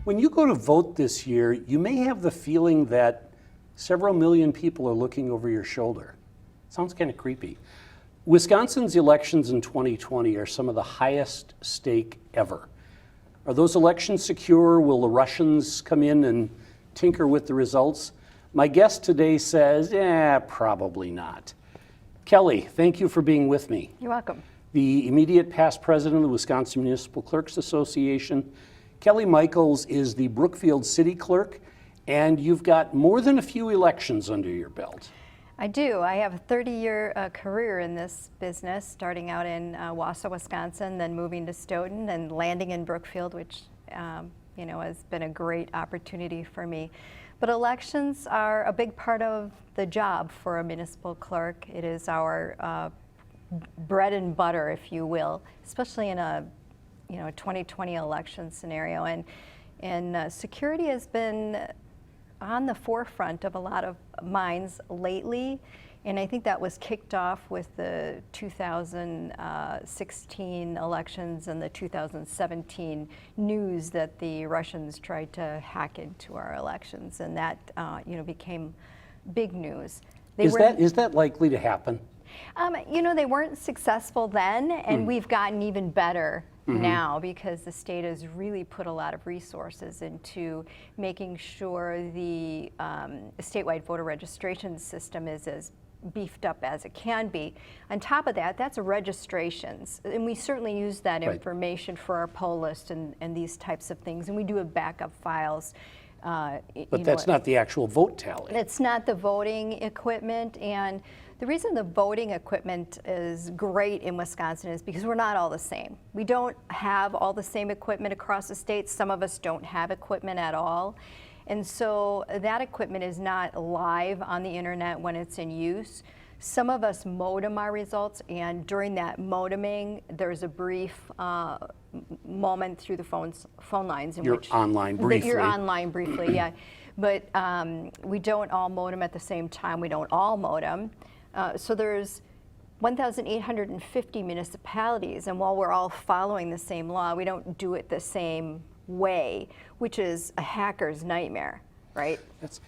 When you go to vote this year, you may have the feeling that several million people are looking over your shoulder. Sounds kind of creepy. Wisconsin's elections in 2020 are some of the highest stake ever. Are those elections secure? Will the Russians come in and tinker with the results? My guest today says, probably not. Kelly, thank you for being with me. You're welcome. The immediate past president of the Wisconsin Municipal Clerks Association. Kelly Michaels is the Brookfield City Clerk, and you've got more than a few elections under your belt. I do. I have a 30-year career in this business, starting out in Wausau, Wisconsin, then moving to Stoughton and landing in Brookfield, which has been a great opportunity for me. But elections are a big part of the job for a municipal clerk. It is our bread and butter, if you will, especially in a 2020 election scenario. And security has been on the forefront of a lot of minds lately, and I think that was kicked off with the 2016 elections and the 2017 news that the Russians tried to hack into our elections, and that became big news. Is that likely to happen? They weren't successful then, and we've gotten even better now because the state has really put a lot of resources into making sure the statewide voter registration system is as beefed up as it can be. On top of that, that's registrations, and we certainly use that information for our poll list and these types of things, and we do have backup files. But that's not the actual vote tally. It's not the voting equipment, and the reason the voting equipment is great in Wisconsin is because we're not all the same. We don't have all the same equipment across the state. Some of us don't have equipment at all. And so that equipment is not live on the internet when it's in use. Some of us modem our results, and during that modeming, there's a brief moment through the phone lines. You're online briefly. You're online briefly, yeah. But we don't all modem at the same time. We don't all modem. So there's 1,850 municipalities, and while we're all following the same law, we don't do it the same way, which is a hacker's nightmare, right?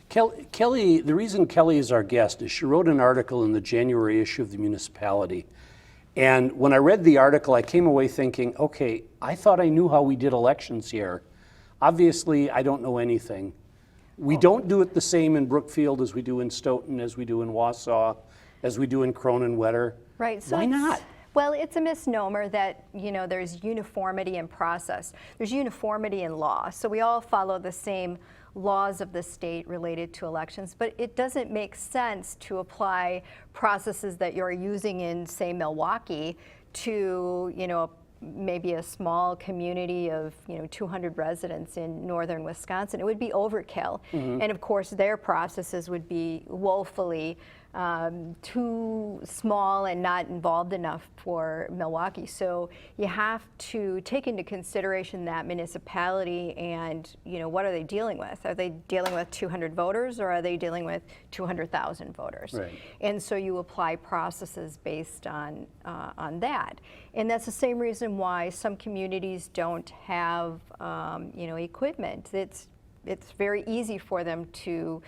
Kelly, the reason Kelly is our guest is she wrote an article in the January issue of the Municipality. And when I read the article, I came away thinking, okay, I thought I knew how we did elections here. Obviously, I don't know anything. We don't do it the same in Brookfield as we do in Stoughton, as we do in Wausau, as we do in Cronin-Wetter. Right. So why not? Well, it's a misnomer that, there's uniformity in process. There's uniformity in law. So we all follow the same laws of the state related to elections, but it doesn't make sense to apply processes that you're using in, say, Milwaukee to, maybe a small community of 200 residents in northern Wisconsin. It would be overkill. And of course their processes would be woefully too small and not involved enough for Milwaukee. So you have to take into consideration that municipality and what are they dealing with? Are they dealing with 200 voters, or are they dealing with 200,000 voters? Right. And so you apply processes based on that. And that's the same reason why some communities don't have equipment. It's very easy for them to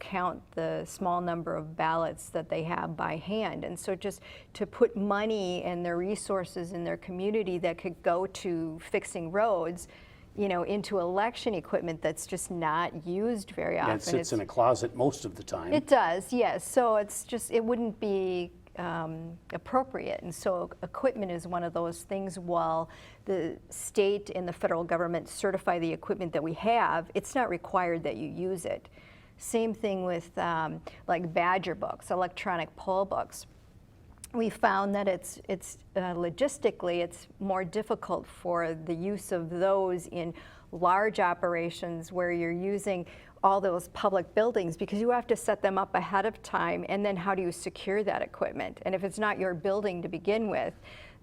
count the small number of ballots that they have by hand. And so just to put money and their resources in their community that could go to fixing roads, into election equipment that's just not used very often. It sits in a closet most of the time. It does, yes. So it wouldn't be appropriate. And so equipment is one of those things. While the state and the federal government certify the equipment that we have, it's not required that you use it. Same thing with like Badger books, electronic poll books. We found that it's logistically it's more difficult for the use of those in large operations where you're using all those public buildings, because you have to set them up ahead of time, and then how do you secure that equipment? And if it's not your building to begin with,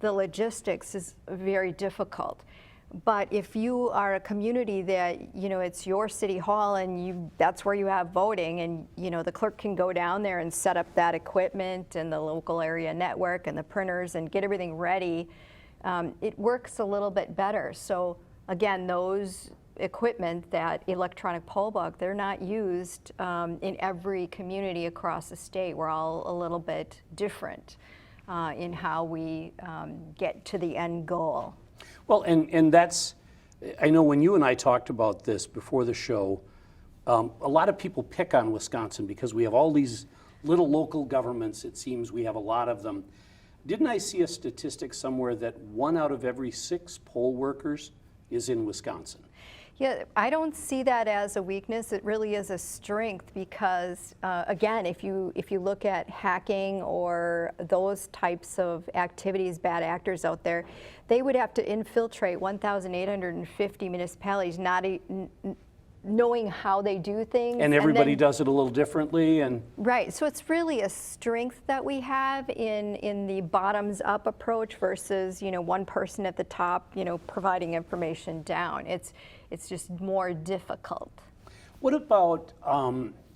the logistics is very difficult. But if you are a community that, it's your city hall and that's where you have voting, and, the clerk can go down there and set up that equipment and the local area network and the printers and get everything ready, it works a little bit better. So again, those equipment, that electronic poll book, they're not used in every community across the state. We're all a little bit different in how we get to the end goal. Well, and that's, I know when you and I talked about this before the show, a lot of people pick on Wisconsin because we have all these little local governments. It seems we have a lot of them. Didn't I see a statistic somewhere that 1 out of every 6 poll workers is in Wisconsin? Yeah, I don't see that as a weakness. It really is a strength because, again, if you look at hacking or those types of activities, bad actors out there, they would have to infiltrate 1,850 municipalities, not knowing how they do things. And everybody does it a little differently. And right, so it's really a strength that we have in the bottoms-up approach versus, you know, one person at the top, you know, providing information down. It's just more difficult. What about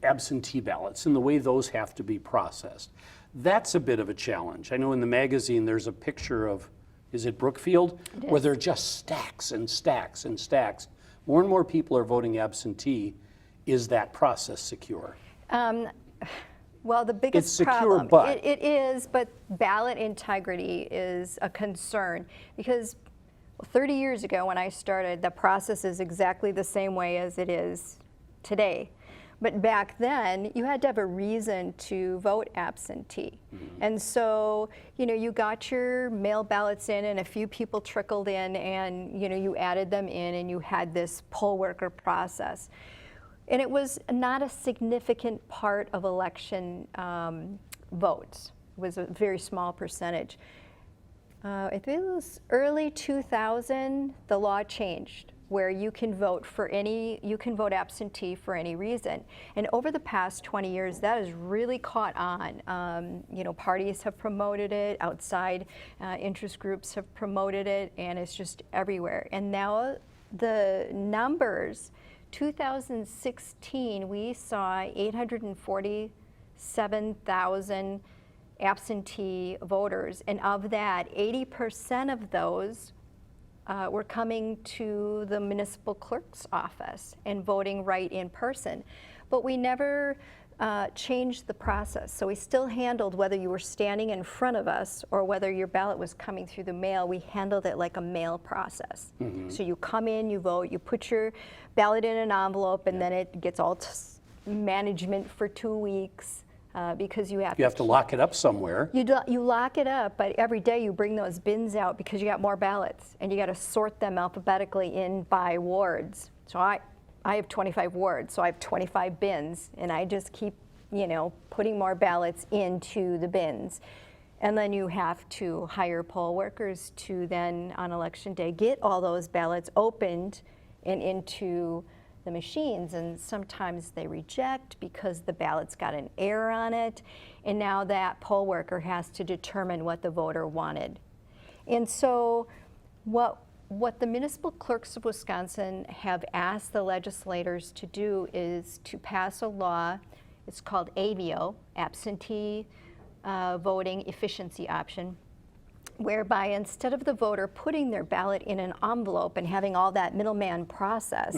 absentee ballots and the way those have to be processed? That's a bit of a challenge. I know in the magazine there's a picture of, is it Brookfield? Where there are just stacks and stacks and stacks. More and more people are voting absentee. Is that process secure? Well, the biggest it's secure, problem, but it is, but ballot integrity is a concern because 30 years ago when I started, the process is exactly the same way as it is today. But back then, you had to have a reason to vote absentee. And so, you know, you got your mail ballots in and a few people trickled in and, you know, you added them in and you had this poll worker process. And it was not a significant part of election votes. It was a very small percentage. I think it was early 2000, the law changed where you can vote absentee for any reason. And over the past 20 years, that has really caught on. You know, parties have promoted it, outside interest groups have promoted it, and it's just everywhere. And now the numbers, 2016, we saw 847,000 absentee voters, and of that, 80% of those were coming to the municipal clerk's office and voting right in person. But we never changed the process. So we still handled whether you were standing in front of us or whether your ballot was coming through the mail. We handled it like a mail process. So you come in, you vote, you put your ballot in an envelope, and then it gets all management for 2 weeks. Because you have to lock it up somewhere. You lock it up, but every day you bring those bins out because you got more ballots, and you got to sort them alphabetically in by wards. So I have 25 wards, so I have 25 bins, and I just keep, you know, putting more ballots into the bins. And then you have to hire poll workers to then, on election day, get all those ballots opened and into the machines, and sometimes they reject because the ballot's got an error on it, and now that poll worker has to determine what the voter wanted. And so what the municipal clerks of Wisconsin have asked the legislators to do is to pass a law. It's called AVO, Absentee Voting Efficiency Option, whereby instead of the voter putting their ballot in an envelope and having all that middleman process,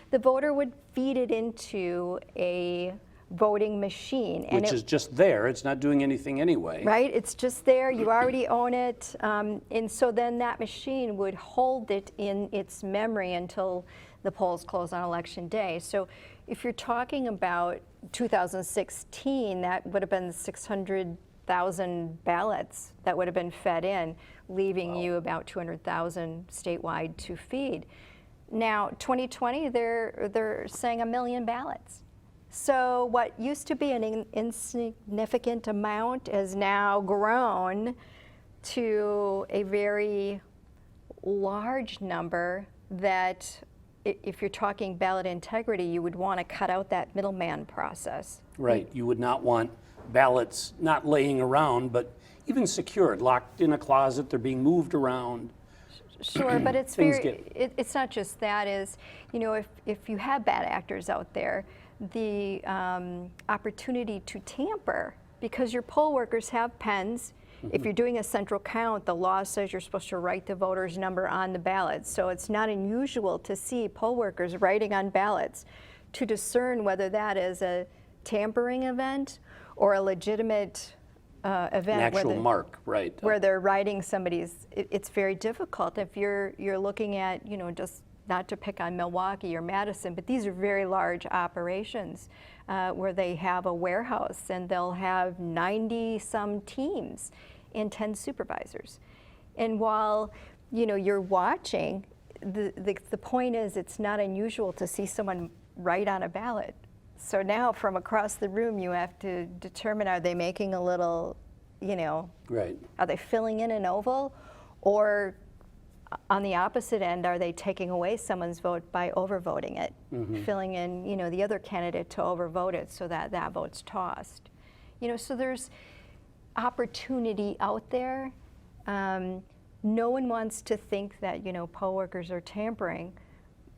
the voter would feed it into a voting machine. Which is just there, it's not doing anything anyway. Right, it's just there, you already own it, and so then that machine would hold it in its memory until the polls close on election day. So if you're talking about 2016, that would have been 600,000 ballots that would have been fed in, leaving you about 200,000 statewide to feed. Now, 2020, they're saying 1 million ballots. So what used to be an insignificant amount has now grown to a very large number that, if you're talking ballot integrity, you would want to cut out that middleman process. Right, you would not want ballots not laying around, but even secured, locked in a closet, they're being moved around. Sure, but it's it's not just that. Is, you know, if you have bad actors out there, the opportunity to tamper, because your poll workers have pens, If you're doing a central count, the law says you're supposed to write the voter's number on the ballot. So it's not unusual to see poll workers writing on ballots to discern whether that is a tampering event or a legitimate event. An actual mark, right. Where they're writing somebody's, it's very difficult if you're looking at, just not to pick on Milwaukee or Madison, but these are very large operations where they have a warehouse and they'll have 90-some teams and 10 supervisors. And while, you're watching, the point is it's not unusual to see someone write on a ballot. So now from across the room you have to determine, are they making a little, right. Are they filling in an oval? Or on the opposite end, are they taking away someone's vote by overvoting it, filling in, the other candidate to overvote it so that that vote's tossed? So there's opportunity out there. No one wants to think that, poll workers are tampering,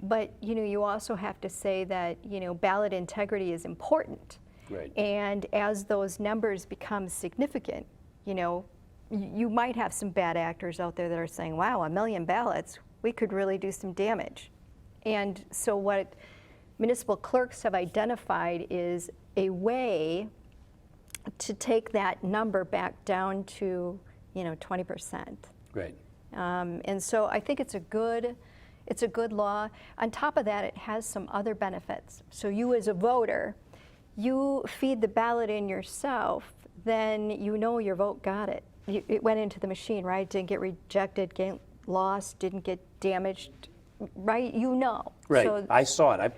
but, you also have to say that, ballot integrity is important. Right. And as those numbers become significant, you might have some bad actors out there that are saying, wow, 1 million ballots, we could really do some damage. And so what municipal clerks have identified is a way to take that number back down to, 20%. Right. And so I think it's a good law. On top of that, it has some other benefits. So you as a voter, you feed the ballot in yourself, then your vote got it. It went into the machine, right? It didn't get rejected, get lost, didn't get damaged, right? Right, So, I saw it.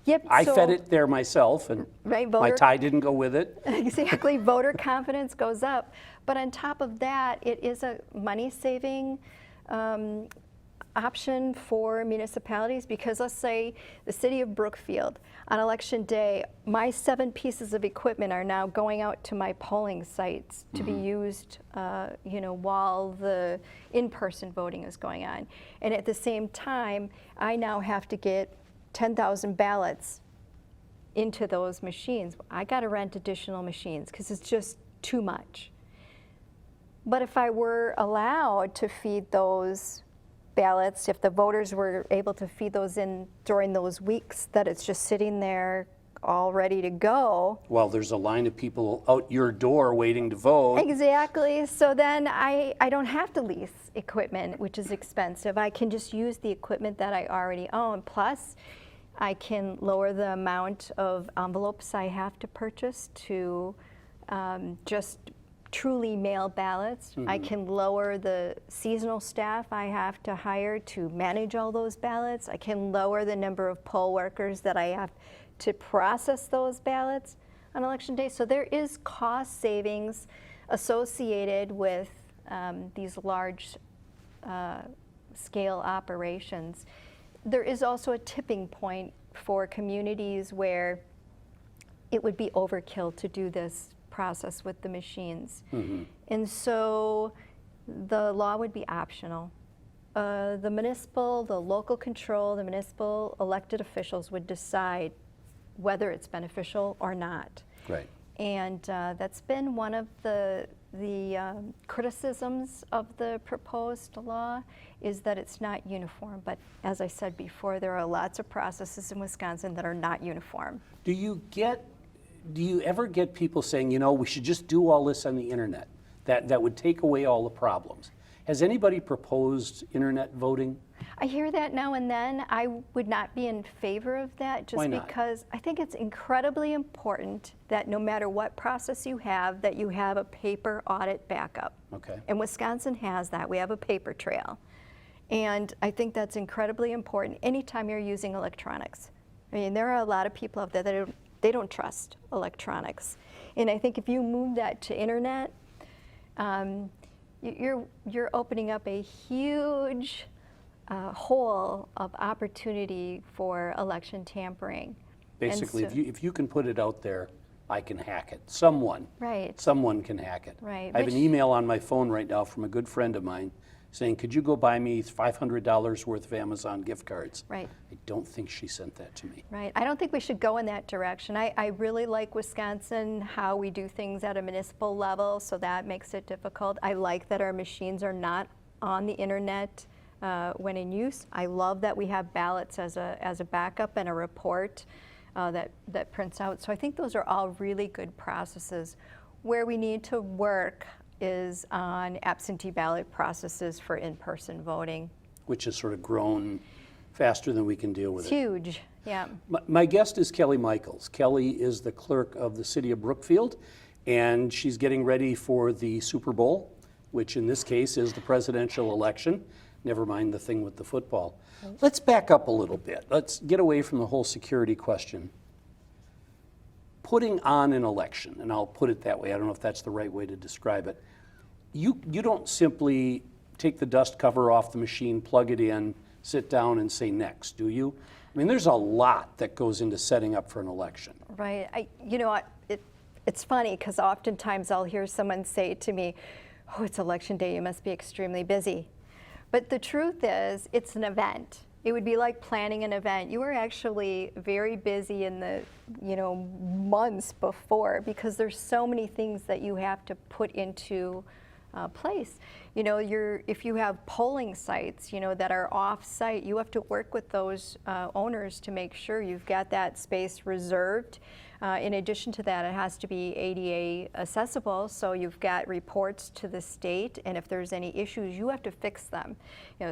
yep, I so, fed it there myself, and right, my tie didn't go with it. Exactly, voter confidence goes up. But on top of that, it is a money-saving option for municipalities, because let's say the city of Brookfield, on election day, my 7 pieces of equipment are now going out to my polling sites to be used, while the in-person voting is going on. And at the same time, I now have to get 10,000 ballots into those machines. I got to rent additional machines because it's just too much. But if I were allowed to feed those ballots, if the voters were able to feed those in during those weeks that it's just sitting there all ready to go. Well, there's a line of people out your door waiting to vote. Exactly. So then I don't have to lease equipment, which is expensive. I can just use the equipment that I already own. Plus, I can lower the amount of envelopes I have to purchase to just truly mail ballots. I can lower the seasonal staff I have to hire to manage all those ballots. I can lower the number of poll workers that I have to process those ballots on election day. So there is cost savings associated with these large scale operations. There is also a tipping point for communities where it would be overkill to do this process with the machines. And so the law would be optional. The local control, the municipal elected officials would decide whether it's beneficial or not. Right. And that's been one of the criticisms of the proposed law, is that it's not uniform. But as I said before, there are lots of processes in Wisconsin that are not uniform. Do you ever get people saying, we should just do all this on the internet? That would take away all the problems. Has anybody proposed internet voting? I hear that now and then. I would not be in favor of that, just Why not? because I think it's incredibly important that no matter what process you have, that you have a paper audit backup. Okay. And Wisconsin has that. We have a paper trail. And I think that's incredibly important anytime you're using electronics. I mean, there are a lot of people out there that they don't trust electronics. And I think if you move that to internet, you're opening up a huge hole of opportunity for election tampering. Basically, so, if you can put it out there, I can hack it. Someone right. can hack it. Right. I have an email on my phone right now from a good friend of mine saying, could you go buy me $500 worth of Amazon gift cards? Right. I don't think she sent that to me. Right. I don't think we should go in that direction. I really like Wisconsin, how we do things at a municipal level, so that makes it difficult. I like that our machines are not on the internet when in use. I love that we have ballots as a backup and a report that prints out. So I think those are all really good processes. Where we need to work is on absentee ballot processes for in-person voting. Which has sort of grown faster than we can deal with It's it. huge, yeah. My guest is Kelly Michaels. Kelly is the clerk of the city of Brookfield, and she's getting ready for the Super Bowl, which in this case is the presidential election. Never mind the thing with the football. Let's back up a little bit. Let's get away from the whole security question. Putting on an election, and I'll put it that way, I don't know if that's the right way to describe it. You don't simply take the dust cover off the machine, plug it in, sit down and say next, do you? I mean, there's a lot that goes into setting up for an election. Right. It's funny because oftentimes I'll hear someone say to me, oh, it's election day, you must be extremely busy. But the truth is, it's an event. It would be like planning an event. You are actually very busy in the months before because there's so many things that you have to put into place. If you have polling sites, that are off-site, you have to work with those owners to make sure you've got that space reserved. In addition to that, it has to be ADA accessible, so you've got reports to the state, and if there's any issues, you have to fix them.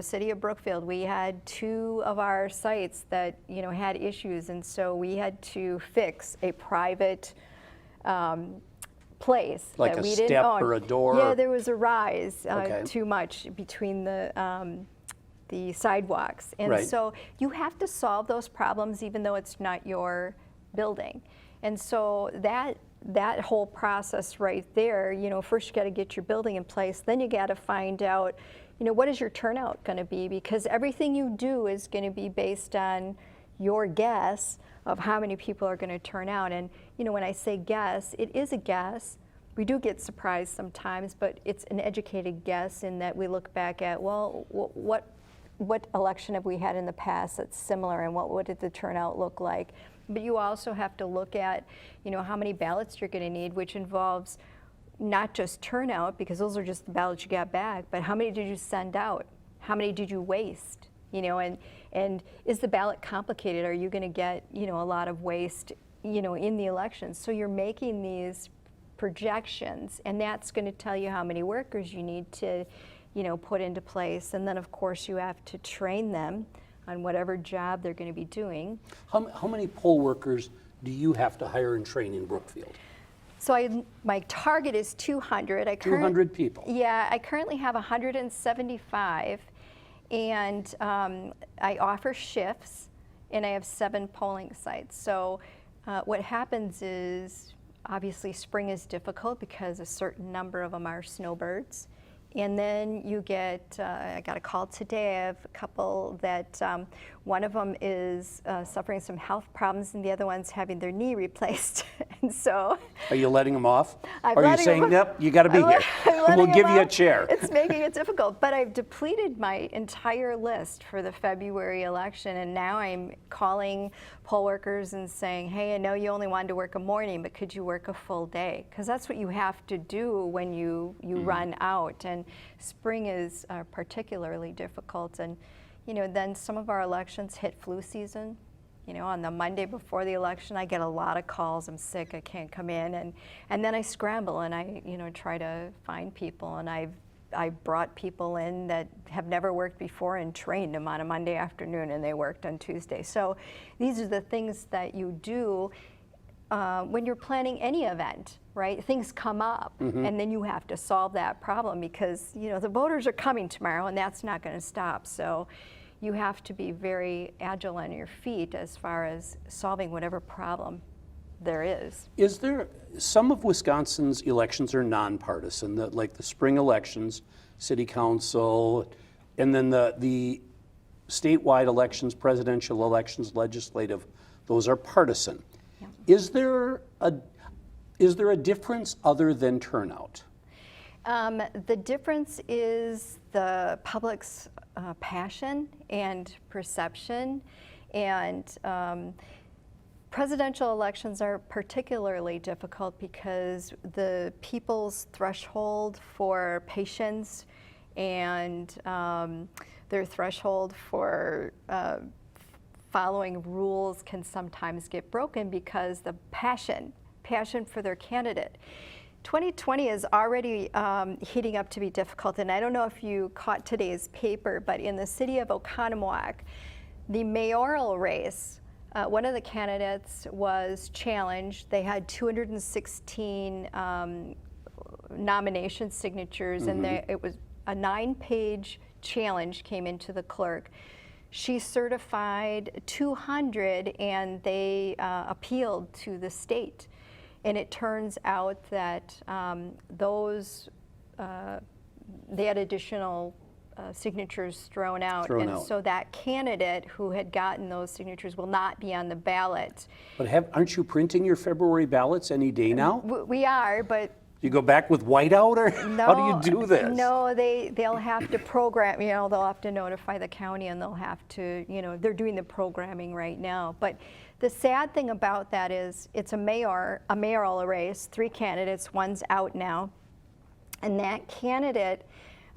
City of Brookfield, we had 2 of our sites that had issues, and so we had to fix a private place like that a we step didn't own. or a door? Yeah, there was a rise Okay. too much between the sidewalks, and Right. so you have to solve those problems even though it's not your building. And so that whole process right there, first you got to get your building in place, then you got to find out, what is your turnout going to be, because everything you do is going to be based on your guess of how many people are going to turn out. And when I say guess, it is a guess. We do get surprised sometimes, but it's an educated guess in that we look back at, well, what election have we had in the past that's similar, and what did the turnout look like? But you also have to look at, how many ballots you're going to need, which involves not just turnout, because those are just the ballots you got back, but how many did you send out? How many did you waste? And is the ballot complicated? Are you going to get, a lot of waste, in the elections? So you're making these projections, and that's going to tell you how many workers you need to, put into place. And then, of course, you have to train them on whatever job they're going to be doing. How many poll workers do you have to hire and train in Brookfield? So my target is 200. 200 people? Yeah, I currently have 175, and I offer shifts, and I have 7 polling sites. So what happens is, obviously spring is difficult because a certain number of them are snowbirds. And then you get, I got a call today, I have a couple that, one of them is suffering some health problems and the other one's having their knee replaced. And so. Are you letting them off? I'm Or are you letting saying, them- yep, you got to be here. We'll give you a chair. It's making it difficult, but I've depleted my entire list for the February election, and now I'm calling poll workers and saying, hey, I know you only wanted to work a morning, but could you work a full day? Because that's what you have to do when you run out, and spring is particularly difficult. And then some of our elections hit flu season. On the Monday before the election, I get a lot of calls. I'm sick, I can't come in, and then I scramble and I, try to find people. And I brought people in that have never worked before and trained them on a Monday afternoon, and they worked on Tuesday. So these are the things that you do when you're planning any event, right? Things come up, and then you have to solve that problem because the voters are coming tomorrow, and that's not going to stop. So you have to be very agile on your feet as far as solving whatever problem there is. Is there, some of Wisconsin's elections are nonpartisan, like the spring elections, city council, and then the statewide elections, presidential elections, legislative, those are partisan. Yeah. Is there a difference other than turnout? The difference is the public's passion and perception, and presidential elections are particularly difficult because the people's threshold for patience and their threshold for following rules can sometimes get broken because the passion for their candidate. 2020 is already heating up to be difficult, and I don't know if you caught today's paper, but in the city of Oconomowoc, the mayoral race, one of the candidates was challenged. They had 216 nomination signatures, and it was a 9-page challenge came into the clerk. She certified 200, and they appealed to the state. And it turns out that they had additional signatures thrown out. So that candidate who had gotten those signatures will not be on the ballot. But aren't you printing your February ballots any day now? We are, but You go back with whiteout, or no, how do you do this? No, they'll have to program, they'll have to notify the county, and they'll have to, they're doing the programming right now. But the sad thing about that is it's a mayoral race, 3 candidates, one's out now. And that candidate,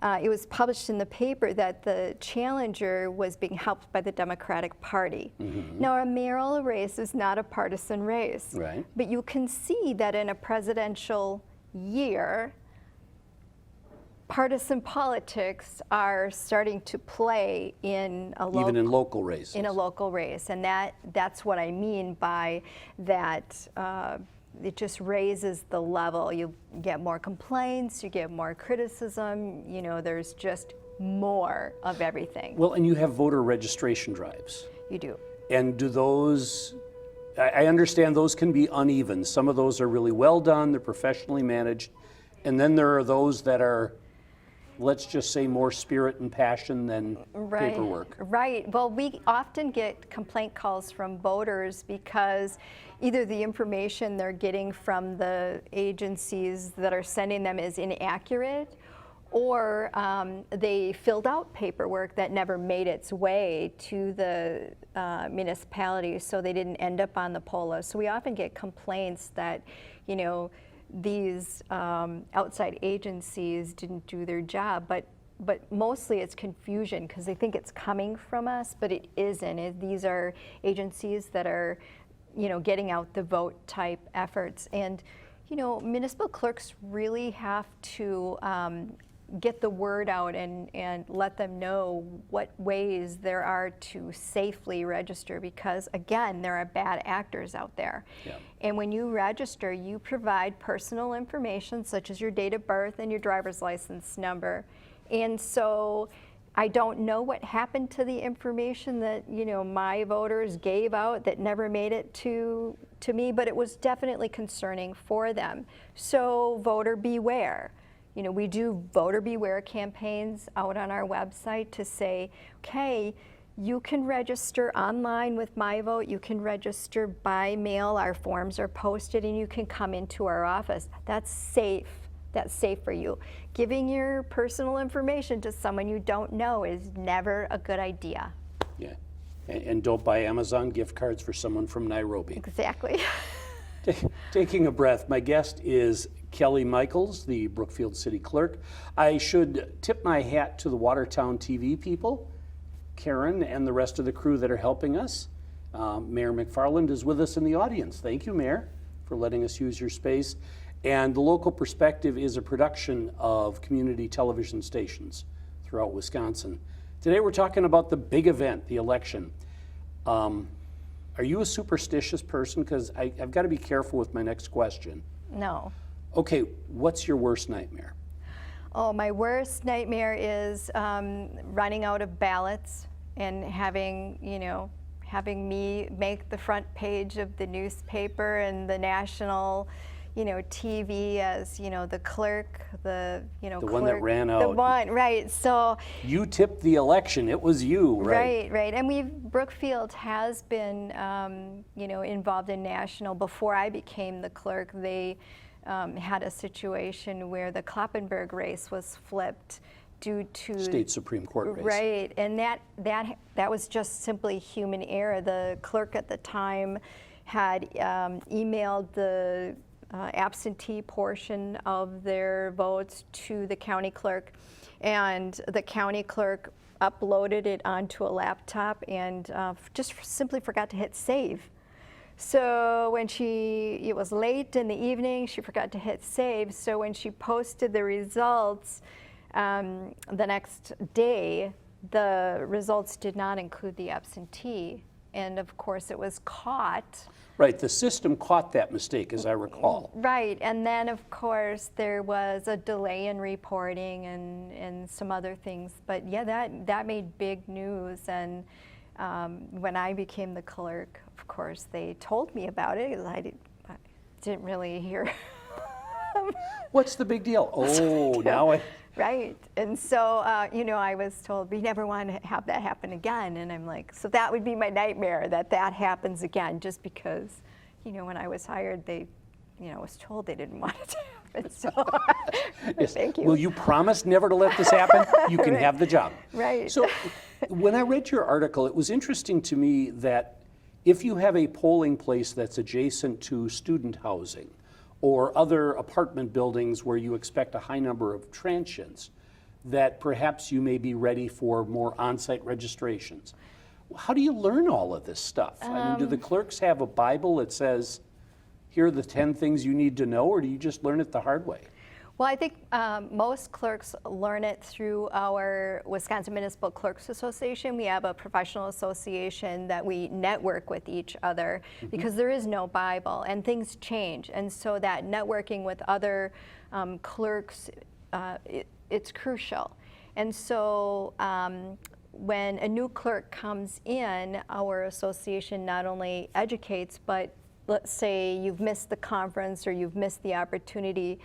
it was published in the paper that the challenger was being helped by the Democratic Party. Now, a mayoral race is not a partisan race. Right. But you can see that in a presidential year, partisan politics are starting to play in a even in local races. In a local race, and that's what I mean by that. It just raises the level. You get more complaints, you get more criticism. There's just more of everything. Well, and you have voter registration drives. You do. And do those? I understand those can be uneven. Some of those are really well done, they're professionally managed. And then there are those that are, let's just say, more spirit and passion than paperwork. Right. Well, we often get complaint calls from voters because either the information they're getting from the agencies that are sending them is inaccurate, or they filled out paperwork that never made its way to the municipalities, so they didn't end up on the poll list. So we often get complaints that, these outside agencies didn't do their job, but mostly it's confusion because they think it's coming from us, but it isn't. These are agencies that are, getting out the vote type efforts. And, municipal clerks really have to get the word out and let them know what ways there are to safely register, because again, there are bad actors out there. Yeah. And when you register, you provide personal information such as your date of birth and your driver's license number. And so I don't know what happened to the information that my voters gave out that never made it to me, but it was definitely concerning for them. So voter beware. We do voter beware campaigns out on our website to say, okay, you can register online with My Vote, you can register by mail, our forms are posted, and you can come into our office. That's safe. That's safe for you. Giving your personal information to someone you don't know is never a good idea. Yeah. And don't buy Amazon gift cards for someone from Nairobi. Exactly. Taking a breath, my guest is Kelly Michaels, the Brookfield City Clerk. I should tip my hat to the Watertown TV people, Karen and the rest of the crew that are helping us. Mayor McFarland is with us in the audience. Thank you, Mayor, for letting us use your space. And The Local Perspective is a production of community television stations throughout Wisconsin. Today we're talking about the big event, the election. Are you a superstitious person? Because I've got to be careful with my next question. No. Okay, what's your worst nightmare? Oh, my worst nightmare is running out of ballots and having me make the front page of the newspaper and the national, TV as, the clerk, the clerk, one that ran out. The one, right. So you tipped the election. It was you, right? Right. And Brookfield has been, involved in national. Before I became the clerk, they had a situation where the Kloppenberg race was flipped due to State Supreme Court race. Right, and that was just simply human error. The clerk at the time had emailed the absentee portion of their votes to the county clerk, and the county clerk uploaded it onto a laptop and just simply forgot to hit save. So when it was late in the evening, she forgot to hit save. So when she posted the results the next day, the results did not include the absentee. And of course, it was caught. Right, the system caught that mistake, as I recall. Right, and then of course there was a delay in reporting and some other things. But yeah, that made big news. And when I became the clerk, of course, they told me about it. I didn't really hear. What's the big deal? Oh, now I... Right, and so, you know, I was told, we never want to have that happen again. And I'm like, so that would be my nightmare, that happens again, just because, you know, when I was hired, they, you know, was told they didn't want it to happen. So, Yes. thank you. Will you promise never to let this happen? You can have the job. Right. So when I read your article, it was interesting to me that if you have a polling place that's adjacent to student housing or other apartment buildings where you expect a high number of transients, that perhaps you may be ready for more on-site registrations. How do you learn all of this stuff? I mean, do the clerks have a Bible that says, here are the 10 things you need to know, or do you just learn it the hard way? Well, I think most clerks learn it through our Wisconsin Municipal Clerks Association. We have a professional association that we network with each other because there is no Bible and things change. And so that networking with other clerks, it's crucial. And so when a new clerk comes in, our association not only educates, but let's say you've missed the conference or you've missed the opportunity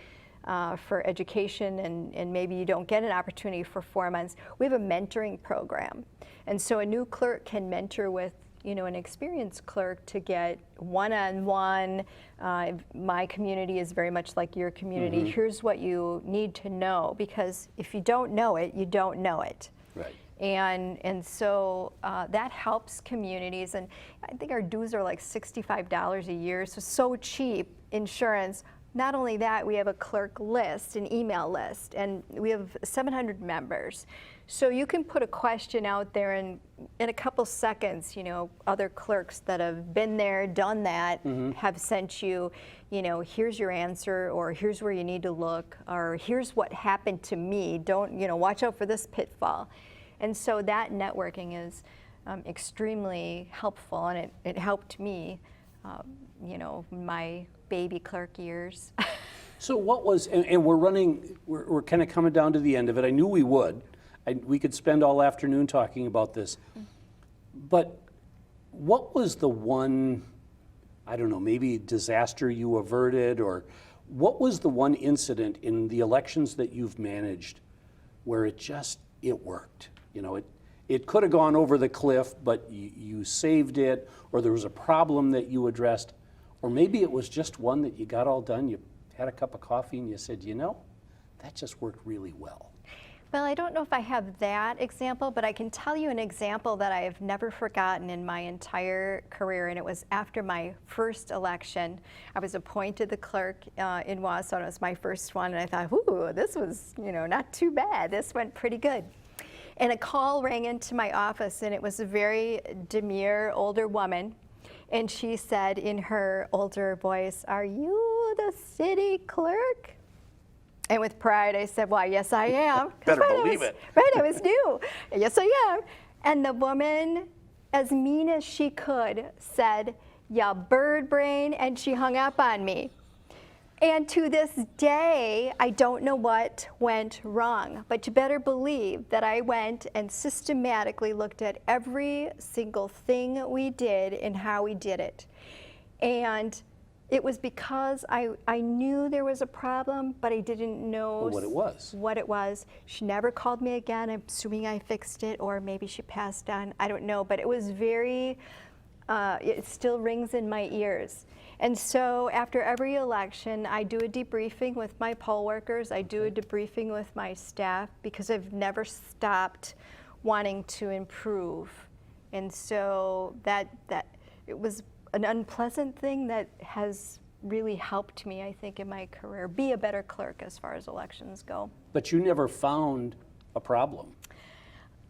for education and maybe you don't get an opportunity for 4 months, we have a mentoring program. And so a new clerk can mentor with, you know, an experienced clerk to get one-on-one. My community is very much like your community. Here's what you need to know, because if you don't know it, you don't know it. Right. And so that helps communities. And I think our dues are like $65 a year, so cheap insurance. Not only that, we have a clerk list, an email list, and we have 700 members. So you can put a question out there, and in a couple seconds, you know, other clerks that have been there, done that, have sent you, you know, here's your answer, or here's where you need to look, or here's what happened to me. Don't, you know, watch out for this pitfall. And so that networking is extremely helpful, and it helped me, you know, my baby clerk years. So what was, and we're kind of coming down to the end of it. I knew we would. We could spend all afternoon talking about this. But what was the one, I don't know, maybe disaster you averted, or what was the one incident in the elections that you've managed where it worked? You know, it could have gone over the cliff, but you saved it, or there was a problem that you addressed, or maybe it was just one that you got all done, you had a cup of coffee and you said, you know, that just worked really well. Well, I don't know if I have that example, but I can tell you an example that I have never forgotten in my entire career, and it was after my first election. I was appointed the clerk in Wausau, and it was my first one, and I thought, ooh, this was, you know, not too bad. This went pretty good. And a call rang into my office, and it was a very demure older woman, and she said in her older voice, "Are you the city clerk?" And with pride, I said, "Why, yes, I am." Better believe it. Right, I was new. Yes, I am. And the woman, as mean as she could, said, "Ya bird brain," and she hung up on me. And to this day, I don't know what went wrong, but you better believe that I went and systematically looked at every single thing we did and how we did it. And it was because I knew there was a problem, but I didn't know what it was. She never called me again. I'm assuming I fixed it, or maybe she passed on. I don't know, but it was very it still rings in my ears. And so after every election, I do a debriefing with my poll workers. I do a debriefing with my staff because I've never stopped wanting to improve. And so that it was an unpleasant thing that has really helped me, I think, in my career, be a better clerk as far as elections go. But you never found a problem.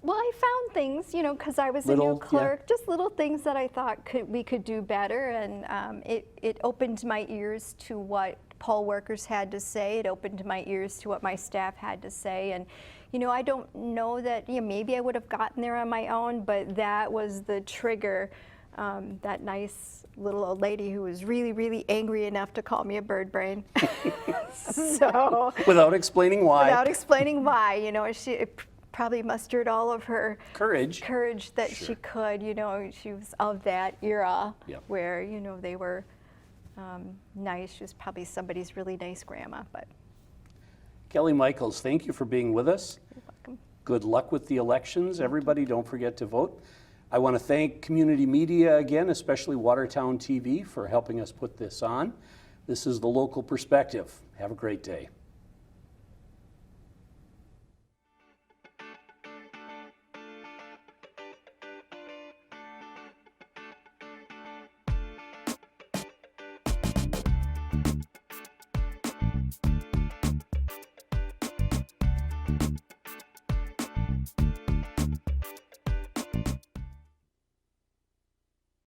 Well, I found things, you know, because I was a new clerk, just little things that I thought we could do better, and it opened my ears to what poll workers had to say. It opened my ears to what my staff had to say, and you know, I don't know that, you know, maybe I would have gotten there on my own, but that was the trigger. That nice little old lady who was really, really angry enough to call me a bird brain. So without explaining why. Without explaining why, you know, she probably mustered all of her courage that she could. You know, she was of that era where, you know, they were nice. She was probably somebody's really nice grandma. But Kelly Michaels, thank you for being with us. You're welcome. Good luck with the elections. Everybody, don't forget to vote. I want to thank community media again, especially Watertown TV, for helping us put this on. This is The Local Perspective. Have a great day.